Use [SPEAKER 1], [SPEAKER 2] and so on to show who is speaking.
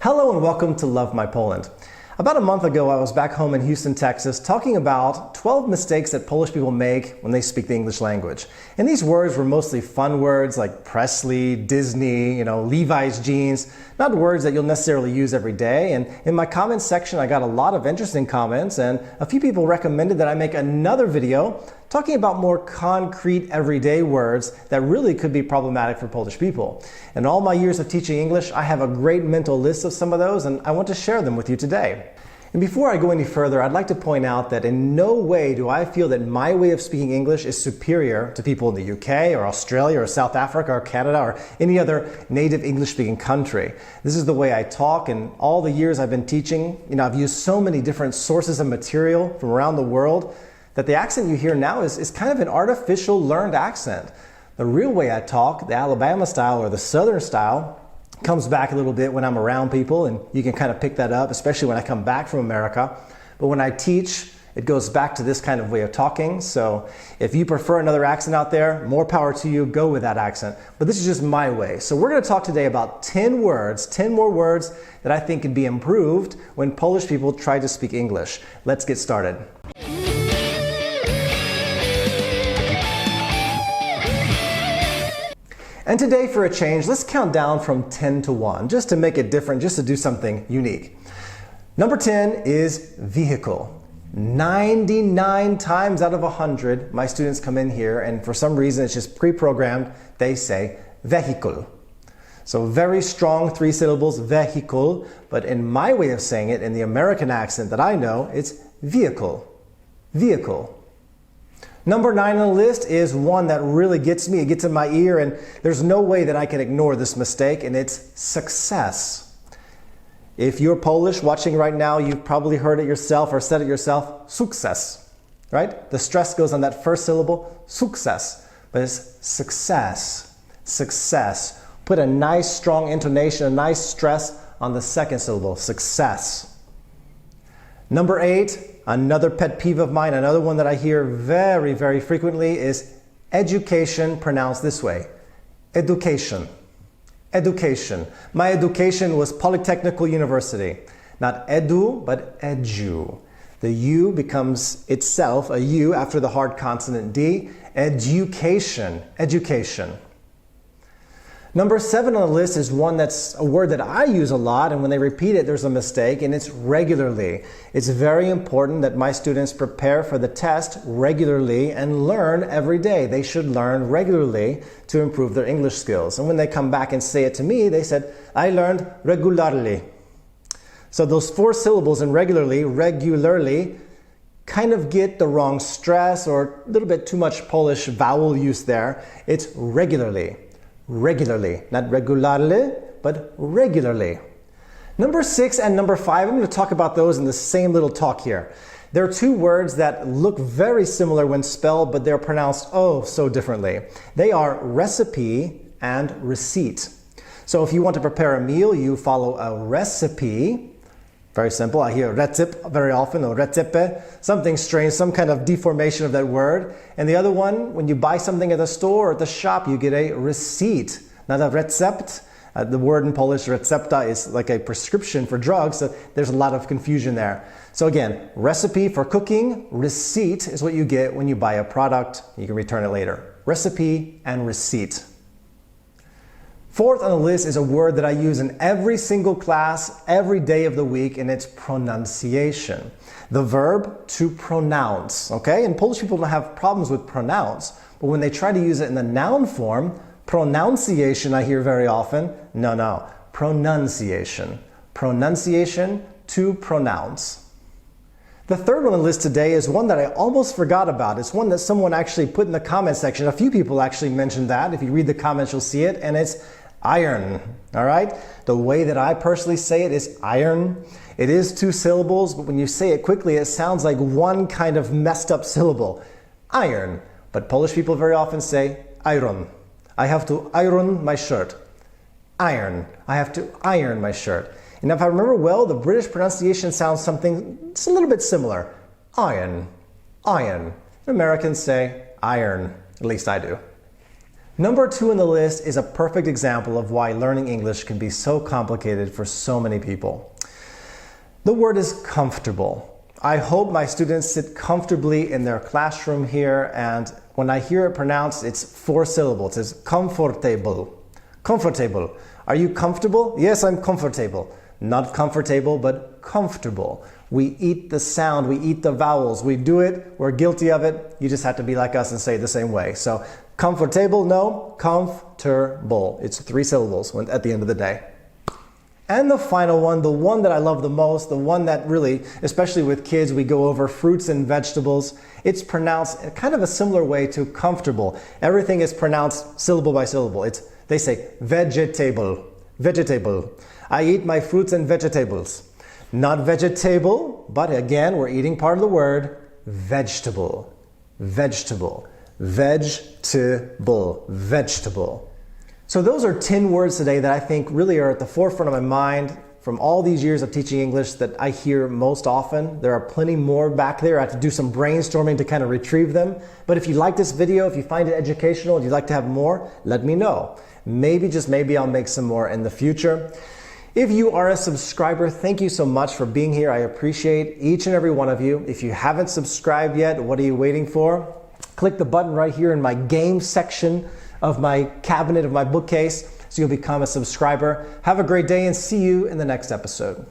[SPEAKER 1] Hello and welcome to Love My Poland. About a month ago, I was back home in Houston, Texas, talking about 12 mistakes that Polish people make when they speak the English language. And these words were mostly fun words like Presley, Disney, Levi's jeans, not words that you'll necessarily use every day. And in my comments section, I got a lot of interesting comments, and a few people recommended that I make another video talking about more concrete everyday words that really could be problematic for Polish people. In all my years of teaching English, I have a great mental list of some of those, and I want to share them with you today. And before I go any further, I'd like to point out that in no way do I feel that my way of speaking English is superior to people in the UK or Australia or South Africa or Canada or any other native English-speaking country. This is the way I talk, and all the years I've been teaching, I've used so many different sources of material from around the world that the accent you hear now is kind of an artificial learned accent. The real way I talk, the Alabama style or the Southern style, comes back a little bit when I'm around people, and you can kind of pick that up, especially when I come back from America. But when I teach, it goes back to this kind of way of talking. So if you prefer another accent out there, more power to you, go with that accent. But this is just my way. So we're going to talk today about 10 more words that I think can be improved when Polish people try to speak English. Let's get started. And today, for a change, let's count down from 10 to 1, just to make it different, just to do something unique. Number 10 is vehicle. 99 times out of 100, my students come in here, and for some reason, it's just pre-programmed, they say vehicle. So very strong 3 syllables, vehicle, but in my way of saying it, in the American accent that I know, it's vehicle. Vehicle. Number 9 on the list is one that really gets me, it gets in my ear, and there's no way that I can ignore this mistake, and it's success. If you're Polish watching right now, you've probably heard it yourself or said it yourself, sukces, right? The stress goes on that first syllable, sukces, but it's success, success. Put a nice strong intonation, a nice stress on the second syllable, success. Number 8, another pet peeve of mine, another one that I hear very, very frequently is education pronounced this way. Education. Education. My education was Polytechnical University. Not edu, but edu. The U becomes itself a U after the hard consonant D. Education. Education. Number 7 on the list is one that's a word that I use a lot, and when they repeat it, there's a mistake, and it's regularly. It's very important that my students prepare for the test regularly and learn every day. They should learn regularly to improve their English skills. And when they come back and say it to me, they said, I learned regularly. So those 4 syllables in regularly, kind of get the wrong stress or a little bit too much Polish vowel use there. It's regularly. Regularly, not regularly, but regularly. Number 6 and number 5, I'm going to talk about those in the same little talk here. There are 2 words that look very similar when spelled, but they're pronounced oh so differently. They are recipe and receipt. So if you want to prepare a meal, you follow a recipe. Very simple. I hear recipe very often, or recipe, something strange, some kind of deformation of that word. And the other one, when you buy something at the store or at the shop, you get a receipt, not a recept. The word in Polish, recepta, is like a prescription for drugs, so there's a lot of confusion there. So again, recipe for cooking, receipt is what you get when you buy a product. You can return it later. Recipe and receipt. 4th on the list is a word that I use in every single class, every day of the week, and it's pronunciation. The verb to pronounce, okay? And Polish people don't have problems with pronounce, but when they try to use it in the noun form, pronunciation I hear very often, no, pronunciation. Pronunciation to pronounce. The 3rd one on the list today is one that I almost forgot about. It's one that someone actually put in the comment section. A few people actually mentioned that. If you read the comments, you'll see it, and it's iron, all right? The way that I personally say it is iron. It is 2 syllables, but when you say it quickly, it sounds like one kind of messed up syllable. Iron. But Polish people very often say iron. I have to iron my shirt. Iron. I have to iron my shirt. And if I remember well, the British pronunciation sounds something, it's a little bit similar. Iron. Iron. Americans say iron. At least I do. Number 2 on the list is a perfect example of why learning English can be so complicated for so many people. The word is comfortable. I hope my students sit comfortably in their classroom here, and when I hear it pronounced, it's 4 syllables. It's comfortable. Comfortable. Are you comfortable? Yes, I'm comfortable. Not comfortable, but comfortable. We eat the sound, we eat the vowels. We do it, we're guilty of it. You just have to be like us and say it the same way. So comfortable, no, comfortable. It's 3 syllables at the end of the day. And the final one, the one that I love the most, the one that really, especially with kids, we go over fruits and vegetables. It's pronounced in kind of a similar way to comfortable. Everything is pronounced syllable by syllable. They say vegetable, vegetable. I eat my fruits and vegetables. Not vegetable, but again, we're eating part of the word vegetable, vegetable, vegetable, vegetable. So those are 10 words today that I think really are at the forefront of my mind from all these years of teaching English that I hear most often. There are plenty more back there. I have to do some brainstorming to kind of retrieve them. But if you like this video, if you find it educational, and you'd like to have more, let me know. Maybe, just maybe, I'll make some more in the future. If you are a subscriber, thank you so much for being here. I appreciate each and every one of you. If you haven't subscribed yet, what are you waiting for? Click the button right here in my game section of my cabinet, of my bookcase, so you'll become a subscriber. Have a great day and see you in the next episode.